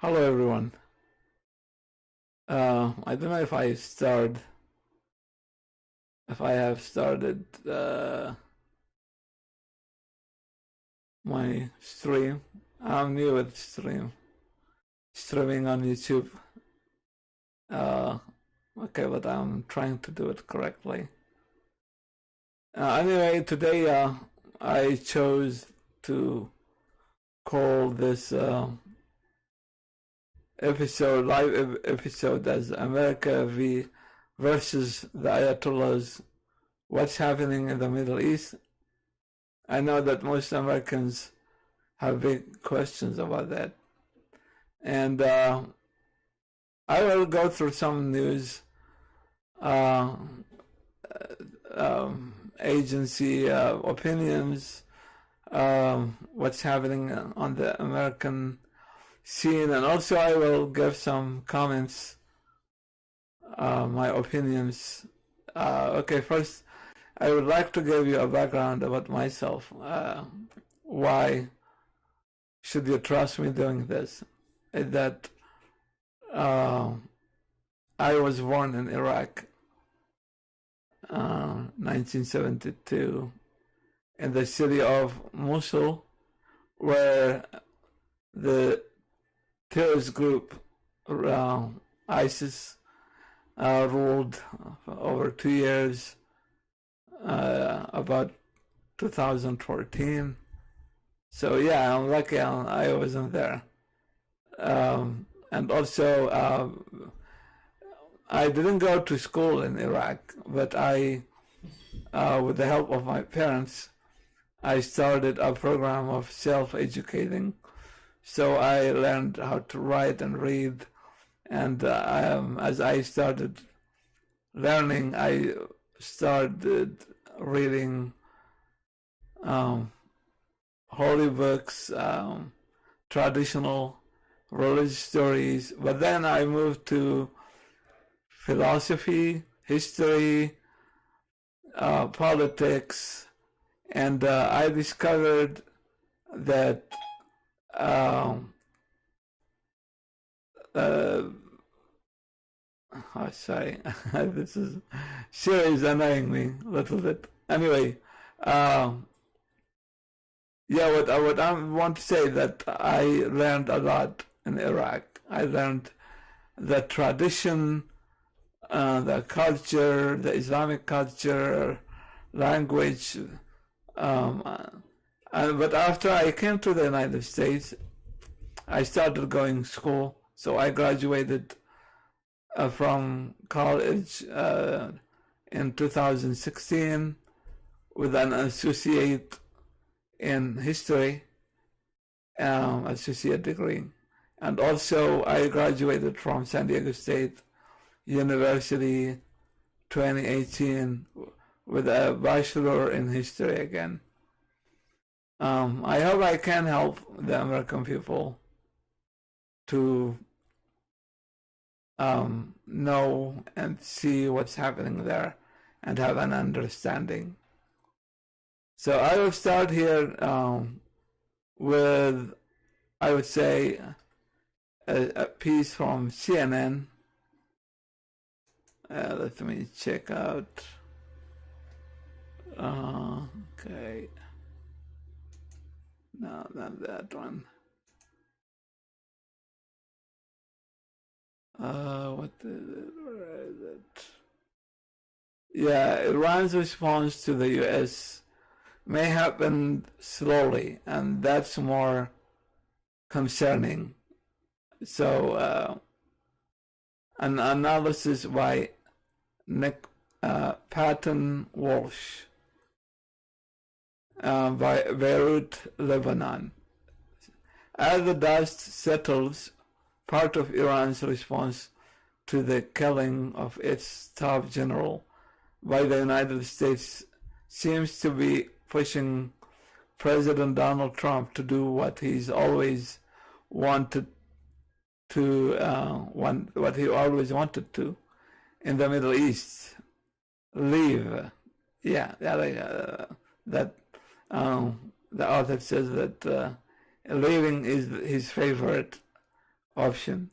Hello everyone. I don't know if I have started my stream. I'm new with streaming on YouTube. Okay, but I'm trying to do it correctly. Anyway, today I chose to call this live episode as America versus the Ayatollahs, what's happening in the Middle East. I know that most Americans have big questions about that. And I will go through some news agency opinions, what's happening on the American scene, and also I will give some comments, my opinions. Okay, first I would like to give you a background about myself. Why should you trust me doing this? Is that I was born in Iraq, 1972, in the city of Mosul, where the terrorist group ISIS ruled for over 2 years, about 2014. So yeah, I'm lucky I wasn't there. And also, I didn't go to school in Iraq, but I, with the help of my parents, I started a program of self-educating. So I learned how to write and read, and as I started learning, I started reading holy books, traditional religious stories, but then I moved to philosophy, history, politics, and I discovered that sorry, this is annoying me a little bit. Anyway, yeah, what I want to say that I learned a lot in Iraq. I learned the tradition, the culture, the Islamic culture, language. But after I came to the United States, I started going to school. So I graduated from college in 2016 with an associate in history, associate degree. And also I graduated from San Diego State University 2018 with a bachelor in history again. I hope I can help the American people to know and see what's happening there and have an understanding. So I will start here with, I would say, a piece from CNN. Let me check out. Okay. No, not that one. What is it? Where is it? Yeah, Iran's response to the U.S. may happen slowly, and that's more concerning. So, an analysis by Nick Patton Walsh, by Beirut, Lebanon. As the dust settles, part of Iran's response to the killing of its top general by the United States seems to be pushing President Donald Trump to do what he's always wanted to, what he always wanted to in the Middle East, leave. Yeah, that the author says that leaving is his favorite option.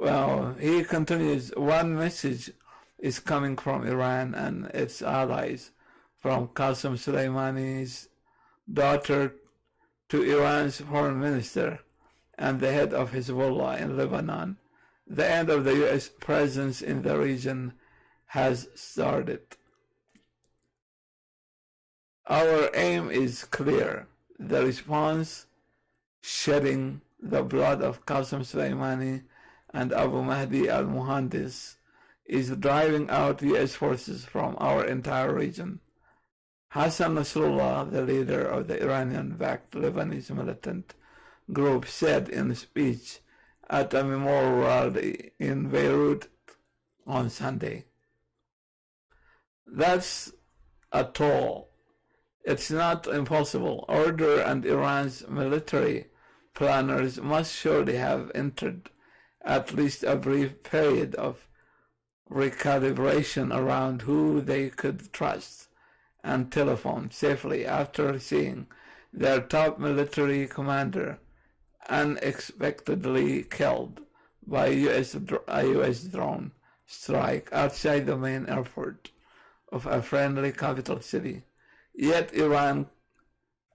Well, he continues, one message is coming from Iran and its allies, from Qasem Soleimani's daughter to Iran's foreign minister and the head of Hezbollah in Lebanon. The end of the U.S. presence in the region has started. Our aim is clear. The response, shedding the blood of Qasem Soleimani and Abu Mahdi al-Muhandis, is driving out U.S. forces from our entire region. Hassan Nasrallah, the leader of the Iranian-backed Lebanese militant group, said in a speech at a memorial rally in Beirut on Sunday, "That's a toll. It's not impossible. Order and Iran's military planners must surely have entered at least a brief period of recalibration around who they could trust and telephone safely after seeing their top military commander unexpectedly killed by a U.S. drone strike outside the main airport of a friendly capital city. Yet Iran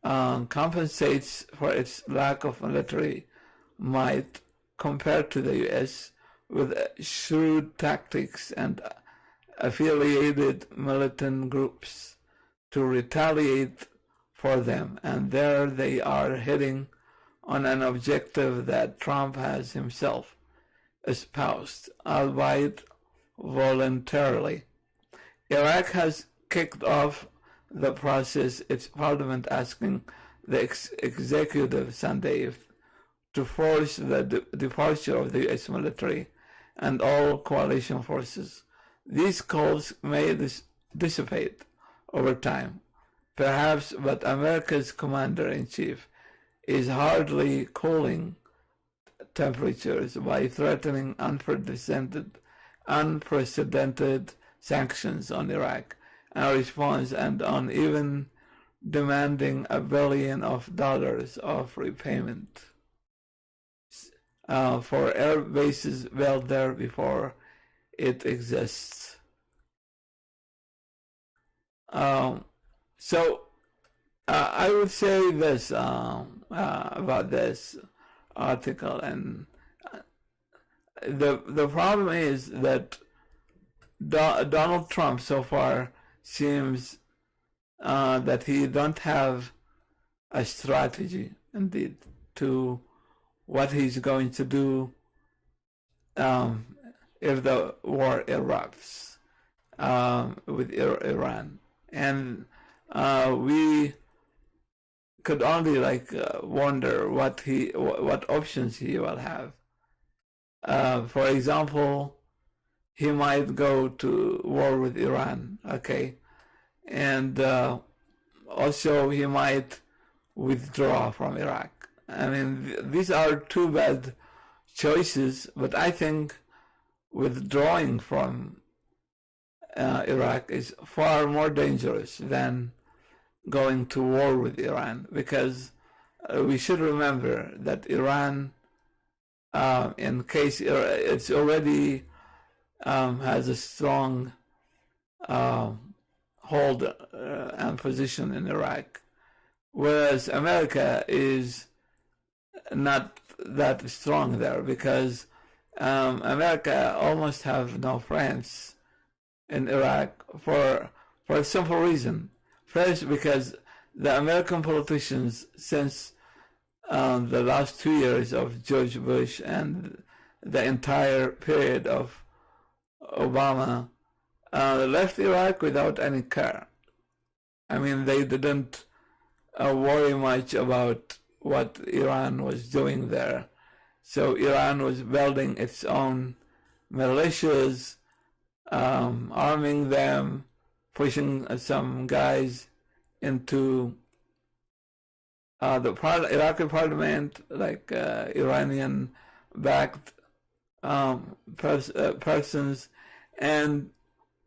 compensates for its lack of military might compared to the U.S. with shrewd tactics and affiliated militant groups to retaliate for them, and there they are heading on an objective that Trump has himself espoused, albeit voluntarily. Iraq has kicked off the process, its parliament asking the executive Sunday to force the departure of the U.S. military and all coalition forces. These calls may dissipate over time, perhaps, but America's commander-in-chief is hardly cooling temperatures by threatening unprecedented sanctions on Iraq and a response, and on even demanding $1 billion of repayment for air bases built there before it exists. So I would say this about this article, and the problem is that Donald Trump so far seems that he don't have a strategy, indeed, to what he's going to do if the war erupts with Iran. And we could only wonder what options he will have. For example, he might go to war with Iran, okay, and also he might withdraw from Iraq. I mean, these are two bad choices, but I think withdrawing from Iraq is far more dangerous than going to war with Iran, because we should remember that Iran, in case it's already has a strong hold and position in Iraq, whereas America is not that strong there, because America almost have no friends in Iraq for a simple reason. First, because the American politicians since the last 2 years of George Bush and the entire period of Obama left Iraq without any care. I mean, they didn't worry much about what Iran was doing there. So Iran was building its own militias, arming them, pushing some guys into the Iraqi parliament, like Iranian-backed persons, and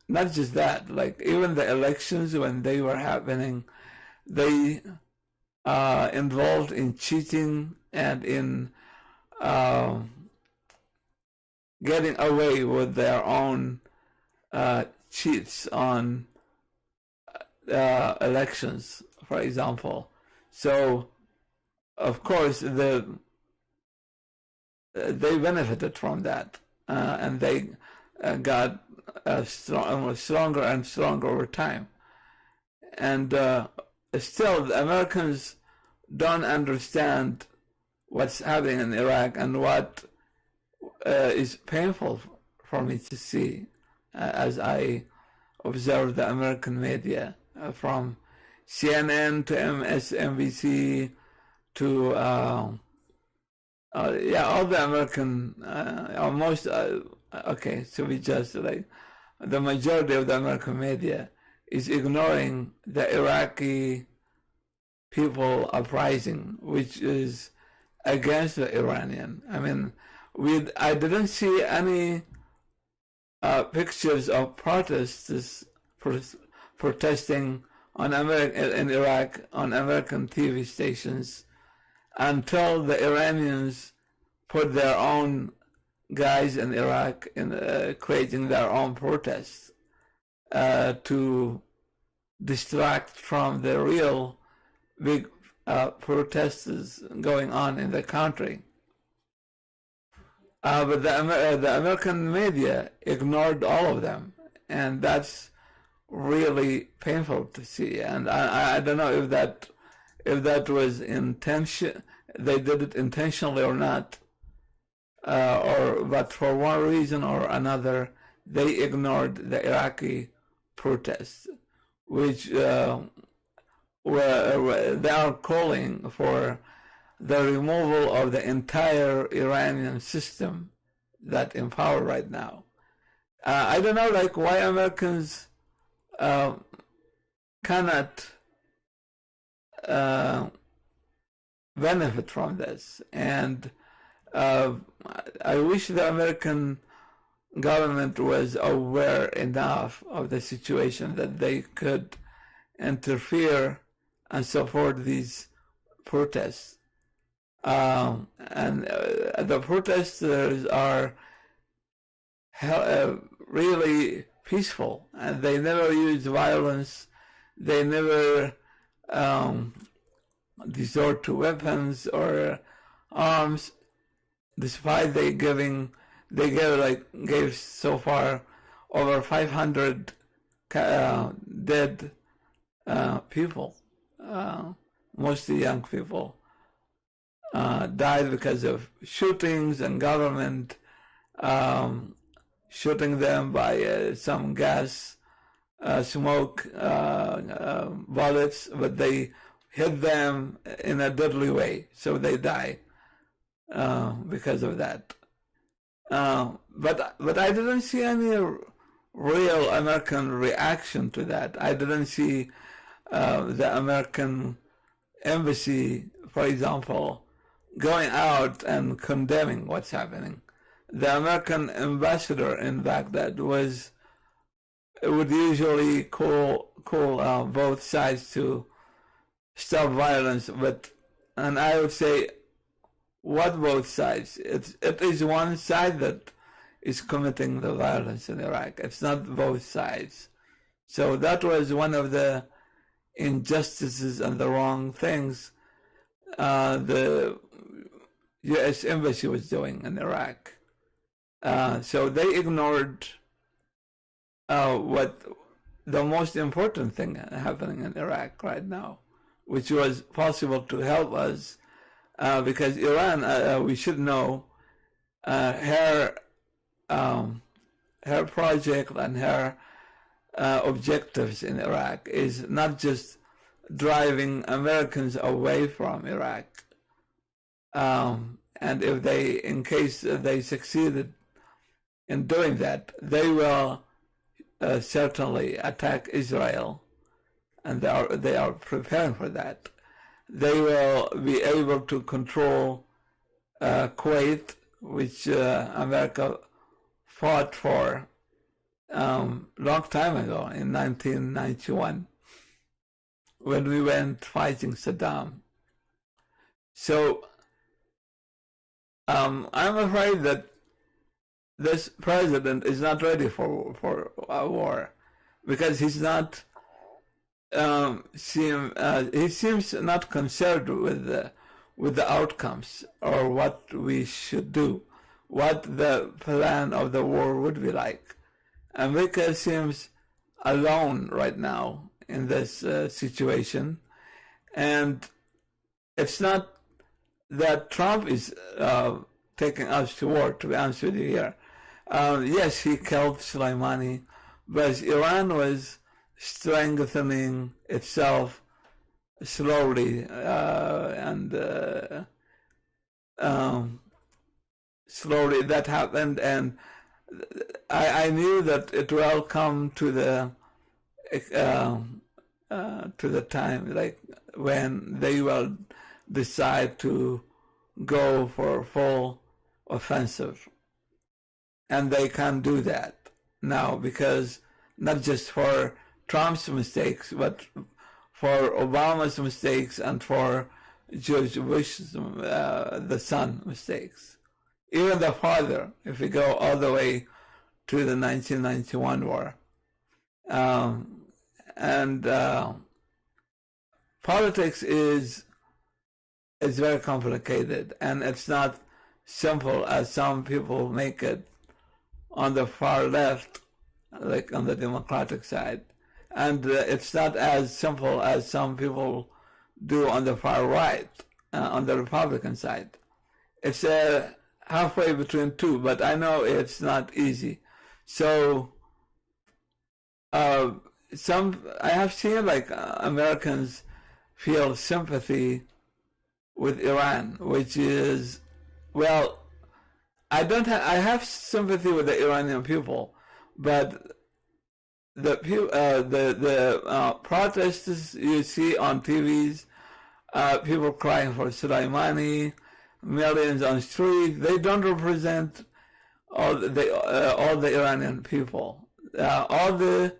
not just that, like even the elections when they were happening, they involved in cheating and in getting away with their own cheats on elections, for example. So, of course, they benefited from that, and they got stronger and stronger over time. And still, the Americans don't understand what's happening in Iraq and what is painful for me to see as I observe the American media, from CNN to MSNBC to all the American, almost okay, so we just like the majority of the American media is ignoring the Iraqi people uprising, which is against the Iranian. I mean, I didn't see any pictures of protesters protesting in Iraq on American TV stations until the Iranians put their own guys in Iraq in creating their own protests to distract from the real big protests going on in the country. But the American media ignored all of them, and that's really painful to see. And I don't know if that was intention, they did it intentionally or not, but for one reason or another, they ignored the Iraqi protests, which they are calling for the removal of the entire Iranian system that's in power right now. I don't know, like, why Americans cannot benefit from this. And I wish the American government was aware enough of the situation that they could interfere and support these protests. And the protesters are really peaceful, and they never use violence. They never resort to weapons or arms, despite they gave so far over 500 dead people, mostly young people. Died because of shootings and government shooting them by some gas, smoke, bullets, but they hit them in a deadly way, so they die because of that. But I didn't see any real American reaction to that. I didn't see the American embassy, for example, going out and condemning what's happening. The American ambassador in Baghdad would usually call both sides to stop violence, and I would say, what both sides? It is one side that is committing the violence in Iraq. It's not both sides. So that was one of the injustices and the wrong things the U.S. Embassy was doing in Iraq. So they ignored what the most important thing happening in Iraq right now, which was possible to help us, because Iran, we should know, her project and her objectives in Iraq is not just driving Americans away from Iraq, and if in case they succeeded in doing that, they will certainly attack Israel, and they are preparing for that. They will be able to control Kuwait, which America fought for long time ago in 1991 when we went fighting Saddam. So I'm afraid that this president is not ready for a war, because he's not he seems not concerned with the outcomes or what we should do, what the plan of the war would be like. America seems alone right now in this situation, and it's not that Trump is taking us to war, to be honest with you here. Yes, he killed Soleimani, but Iran was strengthening itself slowly, and slowly that happened, and I knew that it will come to the time, like when they will decide to go for full offensive, and they can't do that now, because not just for Trump's mistakes, but for Obama's mistakes and for George Bush's the son mistakes. Even the father, if we go all the way to the 1991 war. Politics is very complicated, and it's not simple as some people make it on the far left, like on the Democratic side. And it's not as simple as some people do on the far right, on the Republican side. It's halfway between two, but I know it's not easy. So I have seen like Americans feel sympathy with Iran, which is, well, I have sympathy with the Iranian people, but the protests you see on TVs, people crying for Soleimani, millions on streets, they don't represent all the Iranian people. All the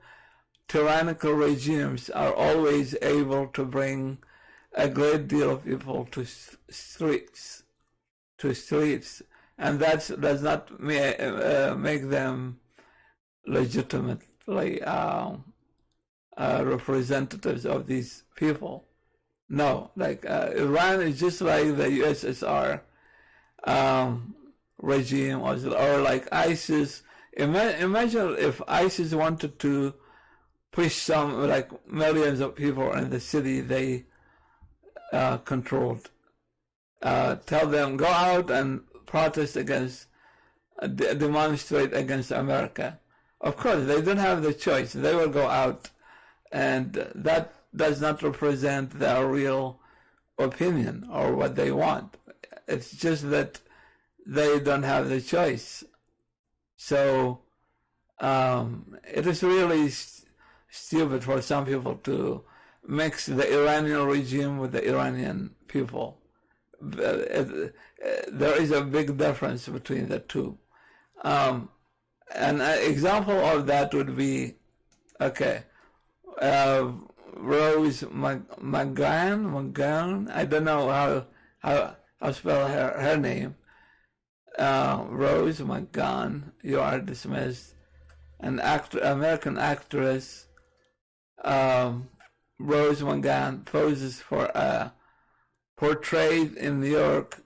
tyrannical regimes are always able to bring a great deal of people to streets, and that does not make them legitimately representatives of these people. No, like Iran is just like the USSR regime, or like ISIS. Imagine if ISIS wanted to push some, like millions of people in the city they controlled. Tell them, go out and protest against, demonstrate against America. Of course, they don't have the choice. They will go out, and that does not represent their real opinion or what they want. It's just that they don't have the choice. So it is really stupid for some people to mix the Iranian regime with the Iranian people. There is a big difference between the two. An example of that would be, okay, Rose McGowan, I don't know how spell her name. Rose McGowan, you are dismissed. An American actress, Rose McGowan, poses for a portrait in New York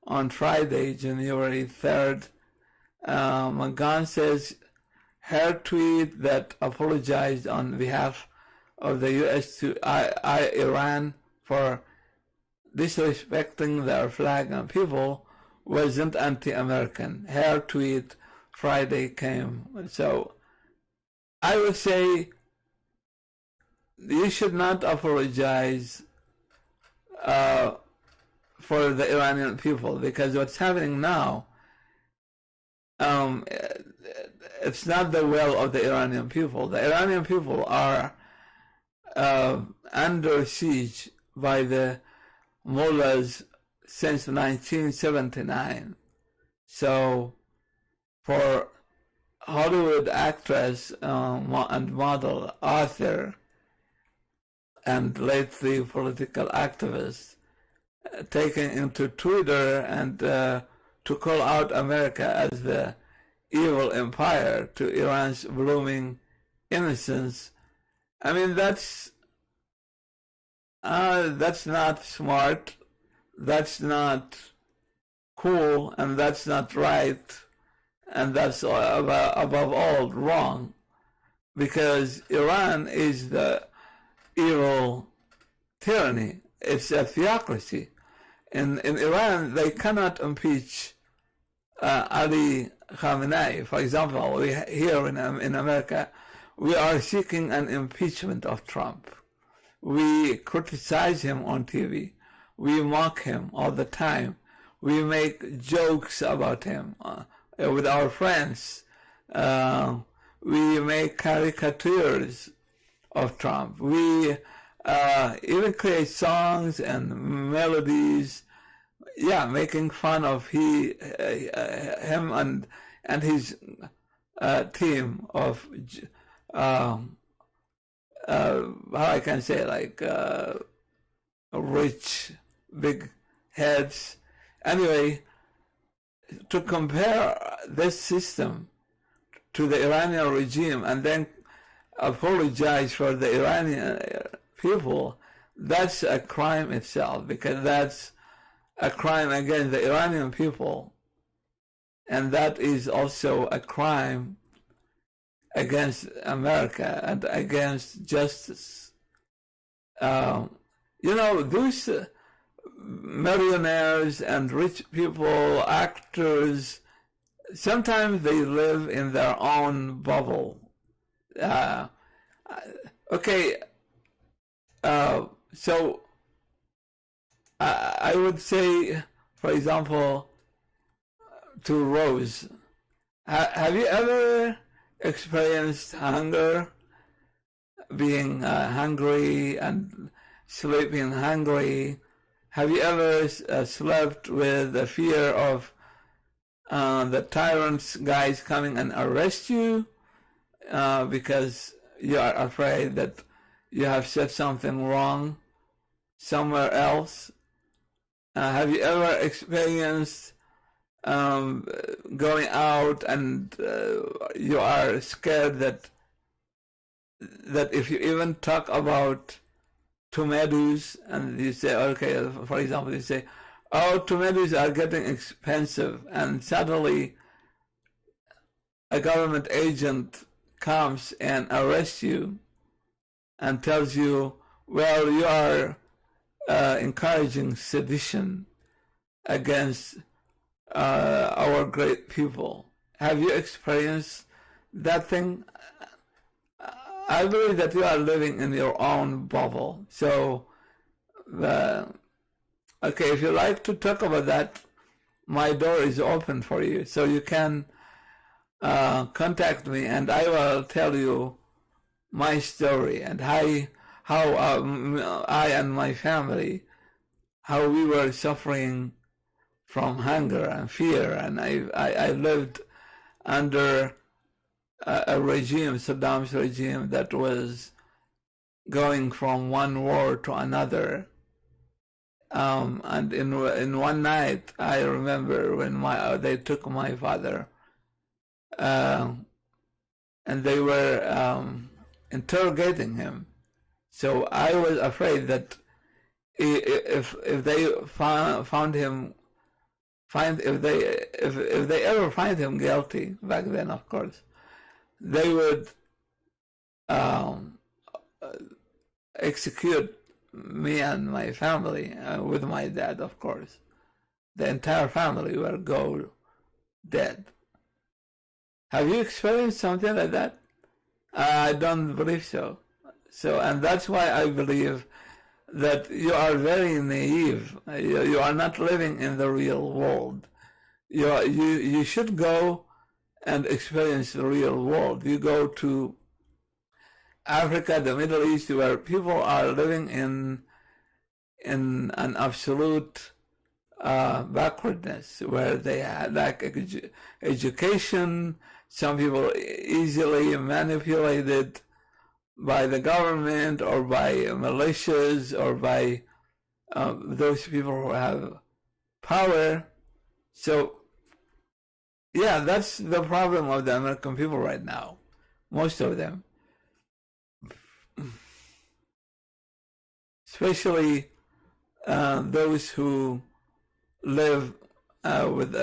on Friday, January 3rd. McGowan says her tweet that apologized on behalf of the U.S. to Iran for disrespecting their flag and people wasn't anti-American. Her tweet Friday came. So I would say you should not apologize for the Iranian people, because what's happening now, it's not the will of the Iranian people. The Iranian people are under siege by the mullahs since 1979. So for Hollywood actress and model, author, and lately political activist taken into Twitter and to call out America as the evil empire to Iran's blooming innocence. I mean, that's not smart, that's not cool, and that's not right, and that's above all wrong, because Iran is the evil tyranny. It's a theocracy. In Iran, they cannot impeach Ali Khamenei. For example, here in America, we are seeking an impeachment of Trump. We criticize him on TV. We mock him all the time. We make jokes about him with our friends. We make caricatures of Trump. We even create songs and melodies, making fun of him and his team of how I can say, like rich, big heads. Anyway, to compare this system to the Iranian regime and then apologize for the Iranian people, that's a crime itself, because that's a crime against the Iranian people, and that is also a crime against America and against justice. Those millionaires and rich people, actors, sometimes they live in their own bubble. So I would say, for example, to Rose, have you ever experienced hunger, being hungry and sleeping hungry? Have you ever slept with the fear of the tyrants guys coming and arrest you because you are afraid that you have said something wrong somewhere else? Have you ever experienced going out and you are scared that if you even talk about tomatoes and you say, okay, for example, you say, oh, tomatoes are getting expensive, and suddenly a government agent comes and arrests you and tells you, well, you are encouraging sedition against our great people. Have you experienced that thing? I believe that you are living in your own bubble. So, okay, if you like to talk about that, my door is open for you. So you can contact me, and I will tell you my story and how I and my family, how we were suffering from hunger and fear, and I lived under a regime, Saddam's regime, that was going from one war to another. And in one night, I remember when they took my father, and they were interrogating him. So I was afraid that if they found him, if they ever find him guilty, back then, of course, they would execute me and my family, with my dad, of course. The entire family will go dead. Have you experienced something like that? I don't believe so. And that's why I believe that you are very naive. You are not living in the real world. You should go and experience the real world. You go to Africa, the Middle East, where people are living in an absolute backwardness, where they lack education. Some people easily manipulated by the government or by militias or by those people who have power. So yeah, that's the problem of the American people right now. Most of them, especially those who live with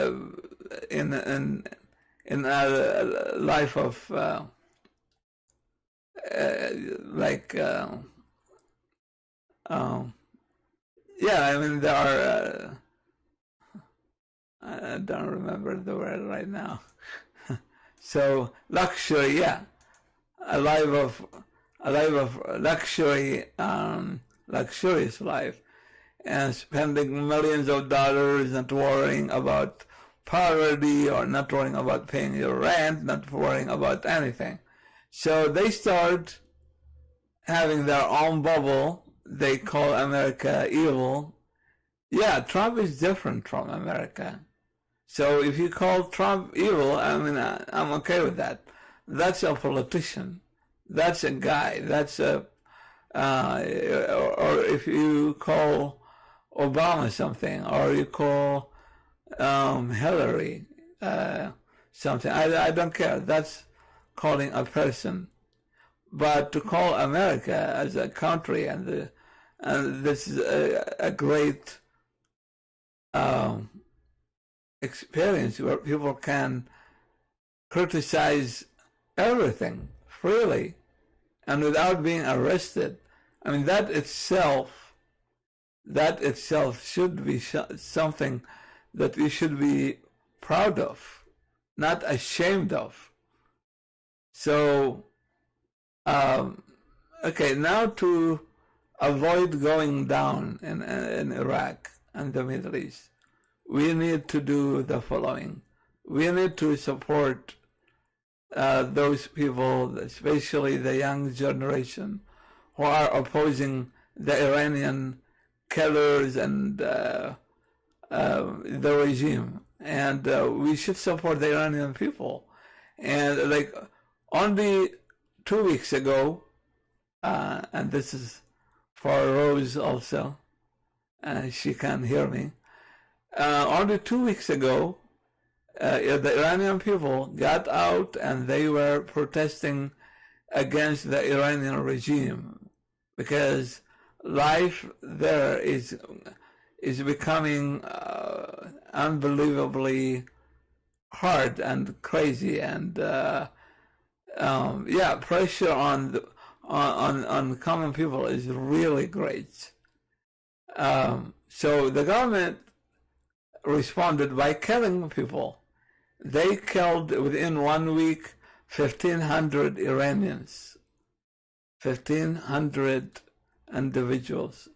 in a life of like yeah, I mean there are I don't remember the word right now. So luxury, yeah, a life of luxury, luxurious life, and spending millions of dollars, not worrying about poverty or not worrying about paying your rent, not worrying about anything. So they start having their own bubble. They call America evil. Yeah, Trump is different from America. So if you call Trump evil, I mean, I'm okay with that. That's a politician. That's a guy. That's a, or if you call Obama something, or you call Hillary something, I don't care. That's calling a person. But to call America as a country, and this is a great experience where people can criticize everything freely and without being arrested. I mean, that itself should be something that we should be proud of, not ashamed of. So, okay, now to avoid going down in Iraq and the Middle East, we need to do the following. We need to support those people, especially the young generation, who are opposing the Iranian killers and the regime. And we should support the Iranian people. And like only 2 weeks ago, and this is for Rose also, she can hear me. Only 2 weeks ago, the Iranian people got out and they were protesting against the Iranian regime because life there is becoming unbelievably hard and crazy, and yeah, pressure on common people is really great. So the government responded by killing people. They killed within 1 week 1,500 Iranians, 1,500 individuals,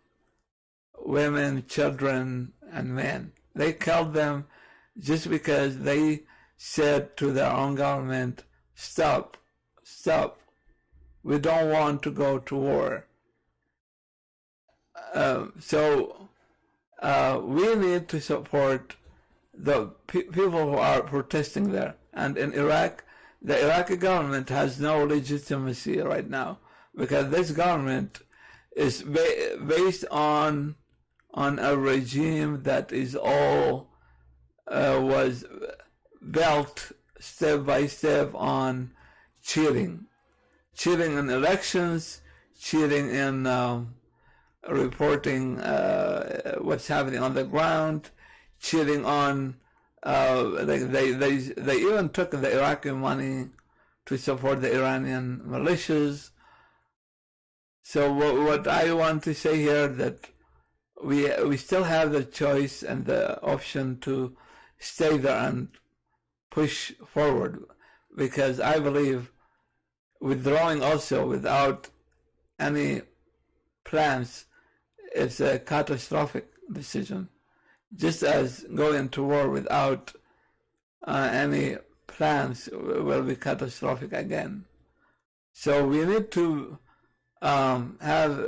women, children, and men. They killed them just because they said to their own government, stop, we don't want to go to war. So we need to support the people who are protesting there. And in Iraq, the Iraqi government has no legitimacy right now because this government is based on a regime that is all was built step by step on cheating in elections, cheating in reporting what's happening on the ground, cheating on they even took the Iraqi money to support the Iranian militias. So what I want to say here that we still have the choice and the option to stay there and push forward, because I believe withdrawing also without any plans is a catastrophic decision, just as going to war without any plans will be catastrophic again. So we need to have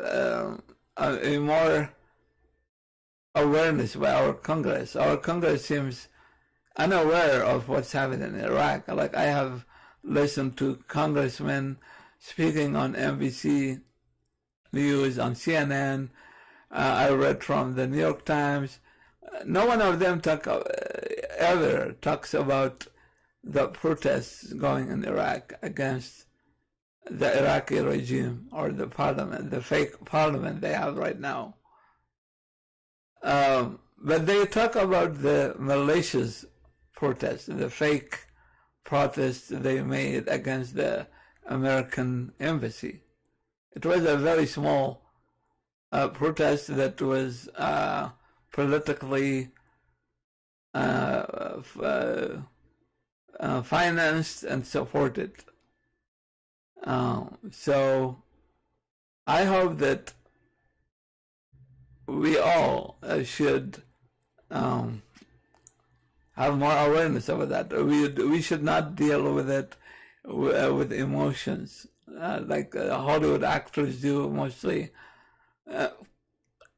a more awareness by our Congress. Our Congress seems unaware of what's happening in Iraq. Like, I have listened to congressmen speaking on NBC News, on CNN. I read from the New York Times. No one of them ever talks about the protests going in Iraq against the Iraqi regime or the parliament, the fake parliament they have right now. But they talk about the malicious protests, the fake protests they made against the American embassy. It was a very small protest that was politically financed and supported. So I hope that we all should have more awareness of that. We should not deal with it with emotions like Hollywood actors do mostly.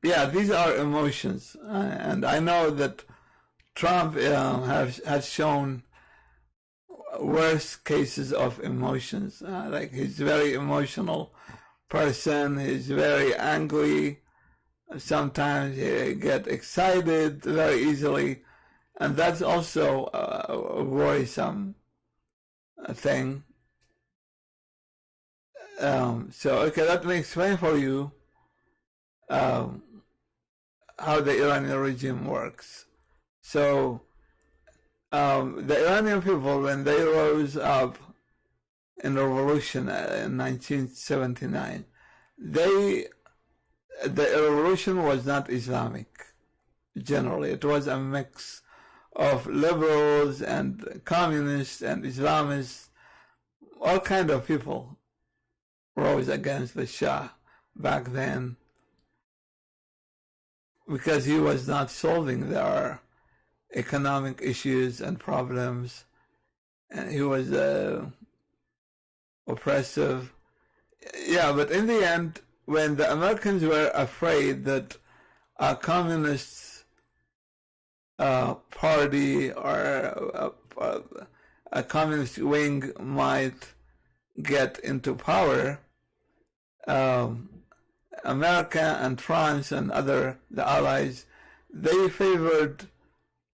Yeah, these are emotions, and I know that Trump has shown worse cases of emotions. Like he's a very emotional person. He's very angry. Sometimes he gets excited very easily, and that's also a worrisome thing. So, okay, let me explain for you how the Iranian regime works. So, the Iranian people, when they rose up in the revolution in 1979, the revolution was not Islamic. Generally, it was a mix of liberals and communists and Islamists. All kind of people rose against the Shah back then because he was not solving their economic issues and problems, and he was oppressive. Yeah, but in the end, when the Americans were afraid that a communist party or a communist wing might get into power, America and France and the allies, they favored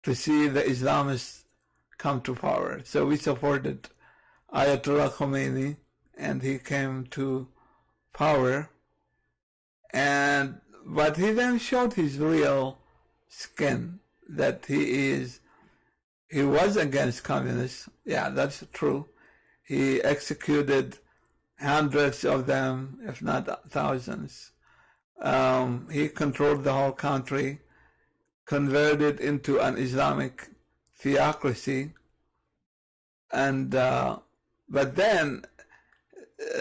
to see the Islamists come to power. So we supported Ayatollah Khomeini, and he came to power. But he then showed his real skin, that he was against communists. Yeah, that's true. He executed hundreds of them, if not thousands. He controlled the whole country, converted into an Islamic theocracy, and but then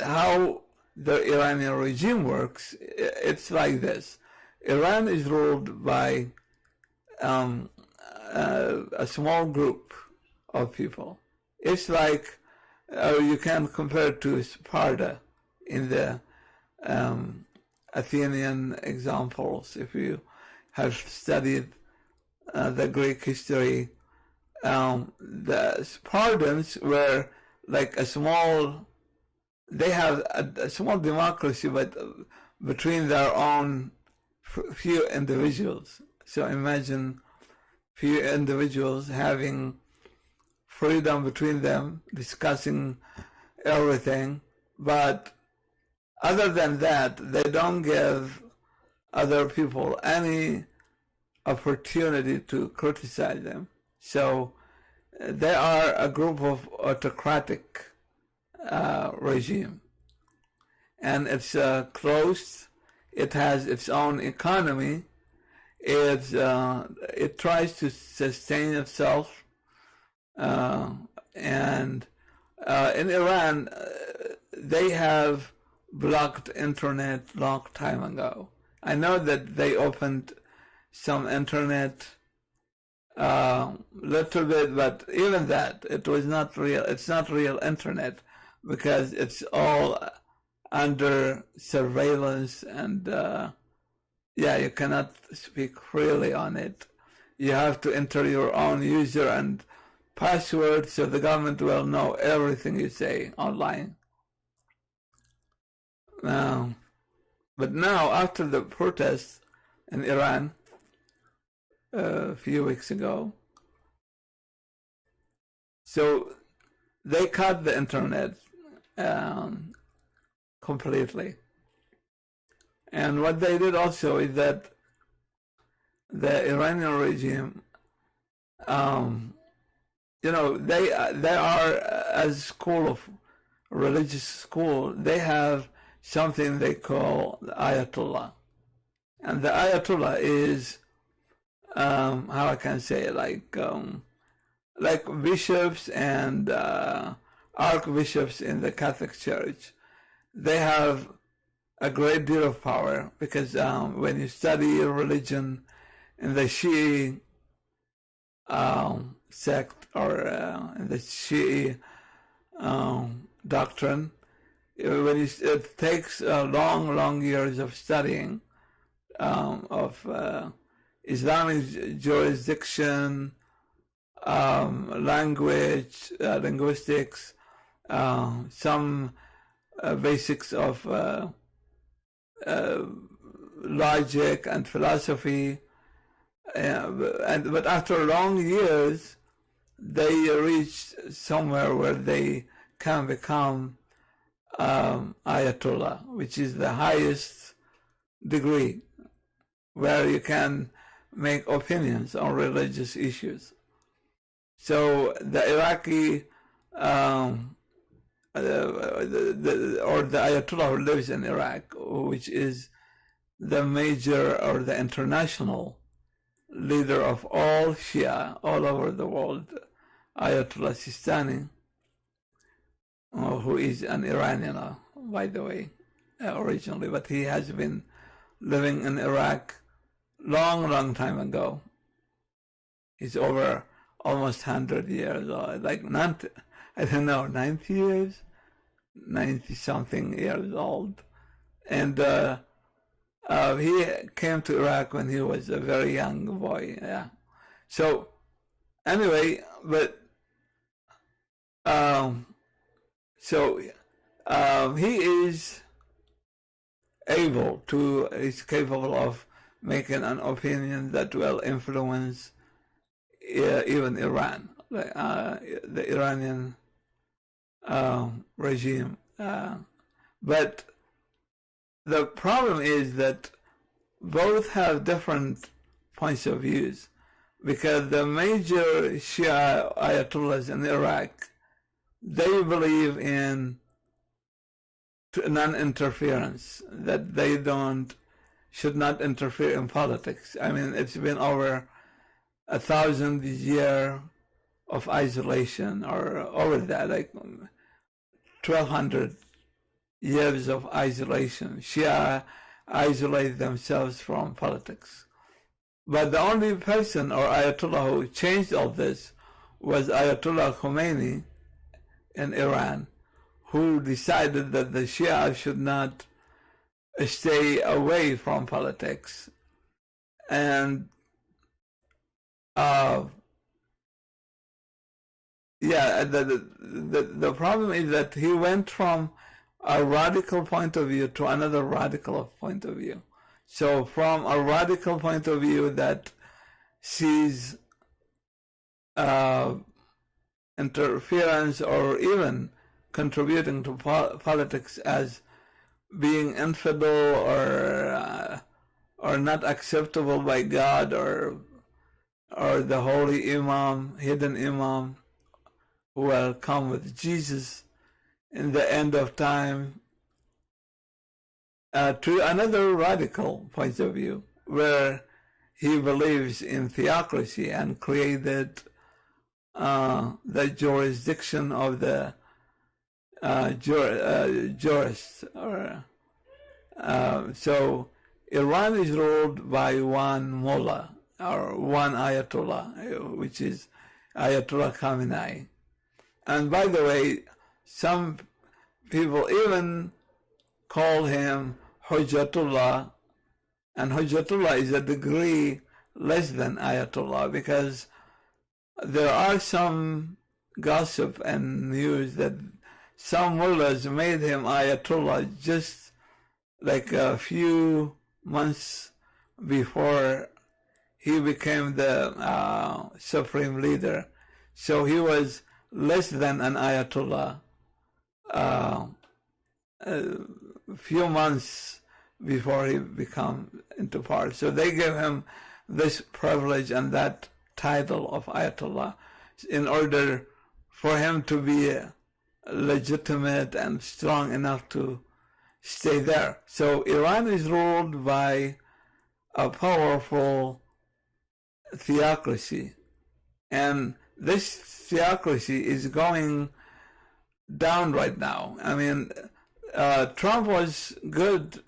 how the Iranian regime works, it's like this. Iran is ruled by a small group of people. It's like you can compare it to Sparta in the Athenian examples. If you have studied the Greek history, the Spartans were like they have a small democracy, but between their own few individuals. So imagine few individuals having freedom between them, discussing everything, but other than that, they don't give other people any opportunity to criticize them. So they are a group of autocratic regime, and it's closed. It has its own economy. It tries to sustain itself, and in Iran they have blocked internet long time ago. I know that they opened some internet little bit, but even that, it was not real. It's not real internet because it's all under surveillance, and yeah, you cannot speak freely on it. You have to enter your own user and password so the government will know everything you say online. But now, after the protests in Iran a few weeks ago, so they cut the internet completely. And what they did also is that the Iranian regime, you know, they are, as school of religious school, they have something they call the Ayatollah. And the Ayatollah is, how I can say, like bishops and archbishops in the Catholic Church. They have a great deal of power because when you study religion in the Shi'i sect or in the Shi'i doctrine, it takes long years of studying of Islamic jurisdiction, language, linguistics, some basics of logic and philosophy, but after long years, they reach somewhere where they can become Ayatollah, which is the highest degree, where you can make opinions on religious issues. So the Iraqi or the Ayatollah who lives in Iraq, which is the major or the international leader of all Shia all over the world, Ayatollah Sistani, who is an Iranian, by the way, originally, but he has been living in Iraq long time ago. He's over almost 100 years, or like 90, I don't know, 90 years, 90 something years old. And he came to Iraq when he was a very young boy, yeah. So anyway, but he is capable of making an opinion that will influence even Iran, the Iranian regime. But the problem is that both have different points of views, because the major Shia Ayatollahs in Iraq, they believe in non-interference, that they should not interfere in politics. I mean, it's been over 1,000 years of isolation, or over that, like 1,200 years of isolation. Shia isolate themselves from politics. But the only person or Ayatollah who changed all this was Ayatollah Khomeini in Iran, who decided that the Shia should not stay away from politics. And the problem is that he went from a radical point of view to another radical point of view. So from a radical point of view that sees interference or even contributing to politics as being infidel or not acceptable by God, or the holy imam, hidden imam, who will come with Jesus in the end of time, to another radical point of view, where he believes in theocracy and created the jurisdiction of the jurists. So Iran is ruled by one mullah, or one Ayatollah, which is Ayatollah Khamenei. And by the way, some people even call him Hujjatullah, and Hujjatullah is a degree less than Ayatollah, because there are some gossip and news that some mullahs made him Ayatollah just like a few months before he became the supreme leader. So he was less than an Ayatollah a few months before he became into power. So they gave him this privilege and that title of Ayatollah in order for him to be legitimate and strong enough to stay there. So Iran is ruled by a powerful theocracy, and this theocracy is going down right now. I mean, Trump was good.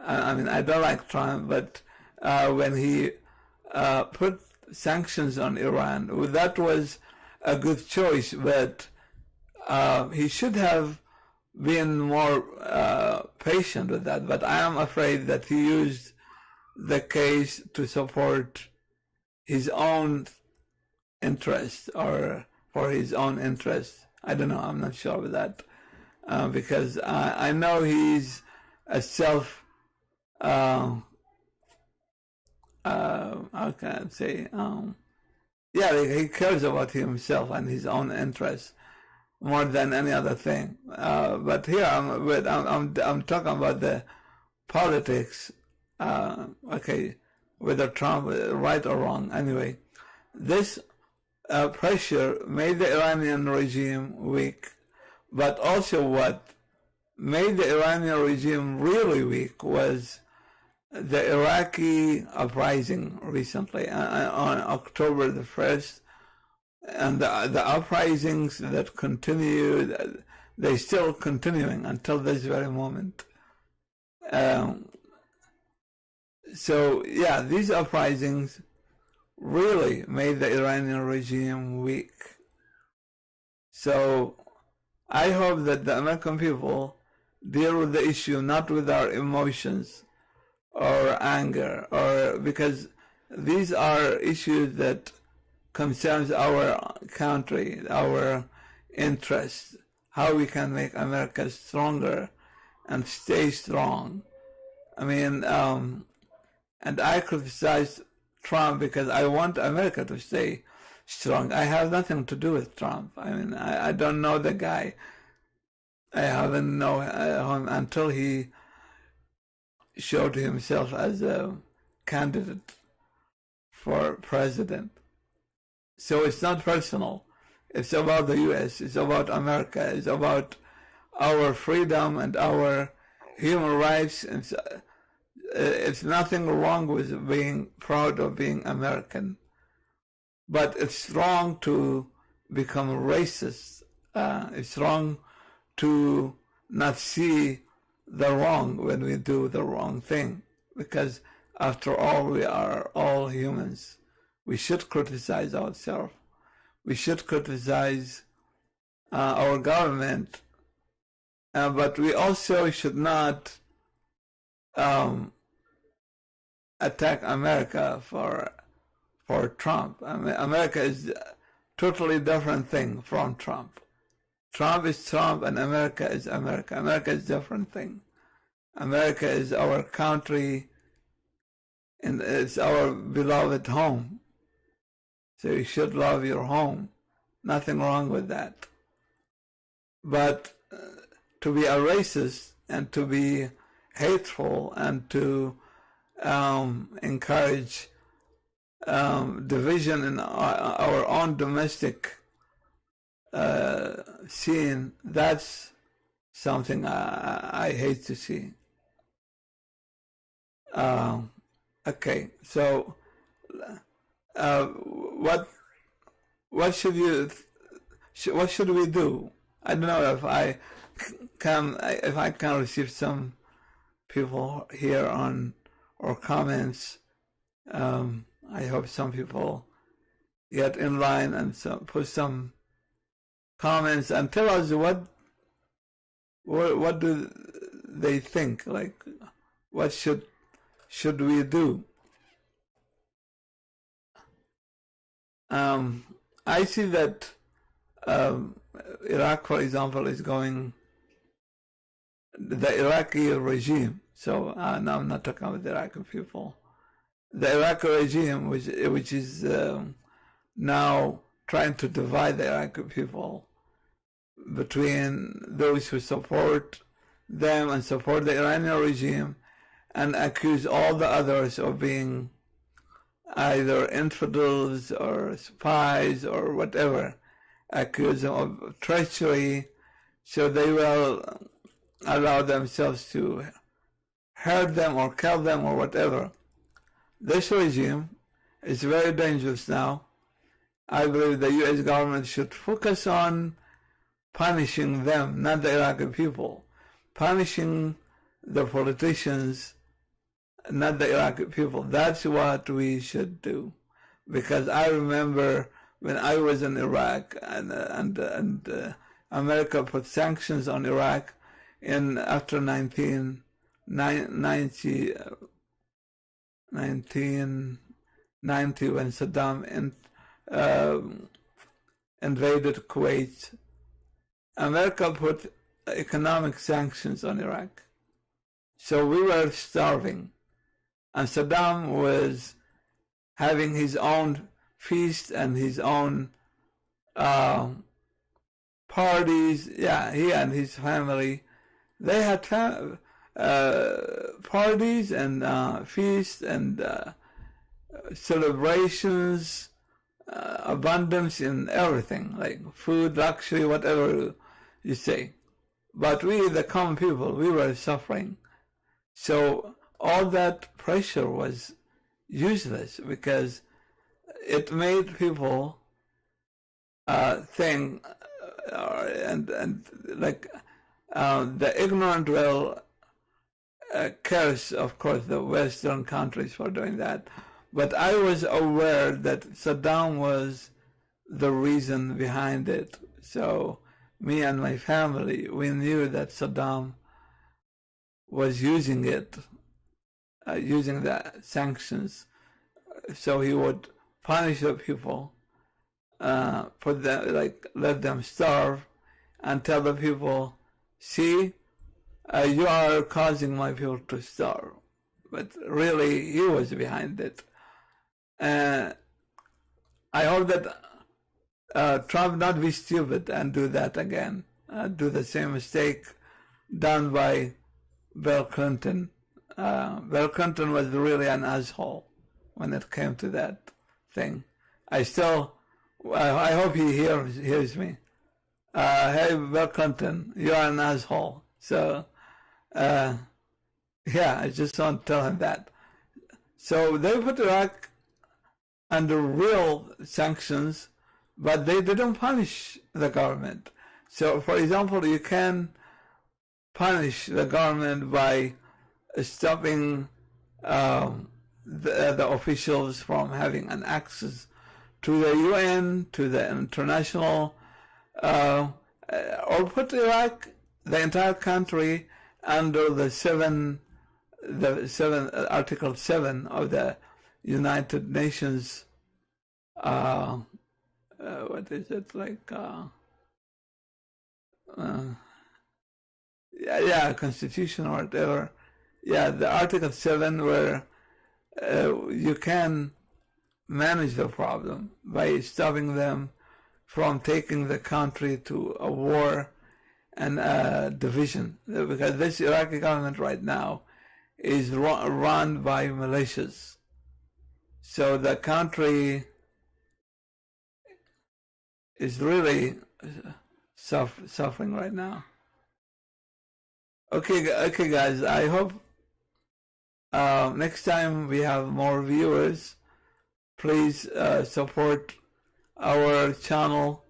I mean, I don't like Trump, but when he put sanctions on Iran, that was a good choice, but he should have been more patient with that. But I am afraid that he used the case to support his own interest, or for his own interest. I don't know, I'm not sure with that, because I know he's a how can I say, yeah, he cares about himself and his own interests more than any other thing. But here I'm talking about the politics. Okay, whether Trump right or wrong. Anyway, this pressure made the Iranian regime weak, but also what made the Iranian regime really weak was the Iraqi uprising recently on October the 1st, and the uprisings that continued, they're still continuing until this very moment. So yeah, these uprisings really made the Iranian regime weak. So I hope that the American people deal with the issue not with our emotions or anger, or because these are issues that concerns our country, our interests, how we can make America stronger and stay strong. I mean, and I criticize Trump because I want America to stay strong. I have nothing to do with Trump. I mean, I don't know the guy. I haven't known him until he showed himself as a candidate for president. So it's not personal. It's about the U.S. It's about America. It's about our freedom and our human rights. It's nothing wrong with being proud of being American, but it's wrong to become racist. It's wrong to not see the wrong when we do the wrong thing, because after all, we are all humans. We should criticize ourselves. We should criticize our government, but we also should not attack America for Trump. I mean, America is a totally different thing from Trump. Trump is Trump and America is America. America is a different thing. America is our country and it's our beloved home. So you should love your home. Nothing wrong with that. But to be a racist and to be hateful and to encourage division in our own domestic scene, that's something I hate to see. Okay, so what should we do? I don't know if I can receive some people here on or comments. I hope some people get in line and put some comments and tell us what do they think, like what should we do. I see that Iraq, for example, is going, the Iraqi regime, so now I'm not talking about the Iraqi people, the Iraqi regime, which is now trying to divide the Iraqi people between those who support them and support the Iranian regime, and accuse all the others of being either infidels or spies or whatever, accuse them of treachery, so they will allow themselves to hurt them or kill them or whatever. This regime is very dangerous now. I believe the U.S. government should focus on punishing them, not the Iraqi people. Punishing the politicians, not the Iraqi people. That's what we should do. Because I remember when I was in Iraq and America put sanctions on Iraq after 1990 when Saddam invaded Kuwait. America put economic sanctions on Iraq. So we were starving. And Saddam was having his own feast and his own parties. Yeah, he and his family, they had parties and feasts and celebrations, abundance in everything, like food, luxury, whatever you say. But we, the common people, we were suffering. So all that pressure was useless because it made people think, the ignorant will curse, of course, the Western countries for doing that. But I was aware that Saddam was the reason behind it. So me and my family, we knew that Saddam was using it, using the sanctions, so he would punish the people, put them, let them starve, and tell the people, see, you are causing my people to starve. But really, he was behind it. I hope that Trump not be stupid and do that again, do the same mistake done by Bill Clinton. Bill Clinton was really an asshole when it came to that thing. I hope he hears me. Hey, Bill Clinton, you are an asshole. So, yeah, I just want to tell him that. So they put Iraq under real sanctions, but they didn't punish the government. So, for example, you can punish the government by stopping the officials from having an access to the UN, to the international, or put Iraq, the entire country, under Article 7 of the United Nations, what is it, Constitution or whatever. Yeah, the Article 7 where you can manage the problem by stopping them from taking the country to a war and division. Because this Iraqi government right now is run by militias. So the country is really suffering right now. Okay, guys, I hope next time we have more viewers. Please support our channel.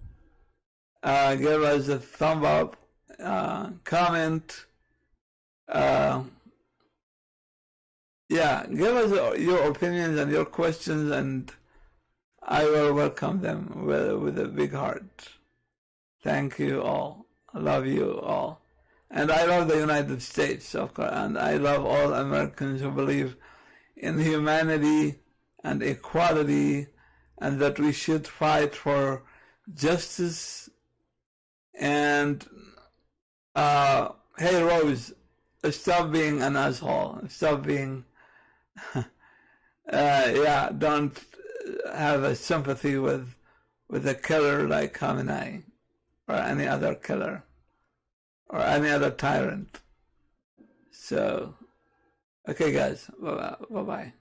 Give us a thumb up, comment. Give us your opinions and your questions, and I will welcome them with a big heart. Thank you all. I love you all. And I love the United States, of course, and I love all Americans who believe in humanity and equality, and that we should fight for justice. And hey, Rose, stop being an asshole. Stop being, don't have a sympathy with with a killer like Khamenei or any other killer or any other tyrant. So, okay guys, bye-bye.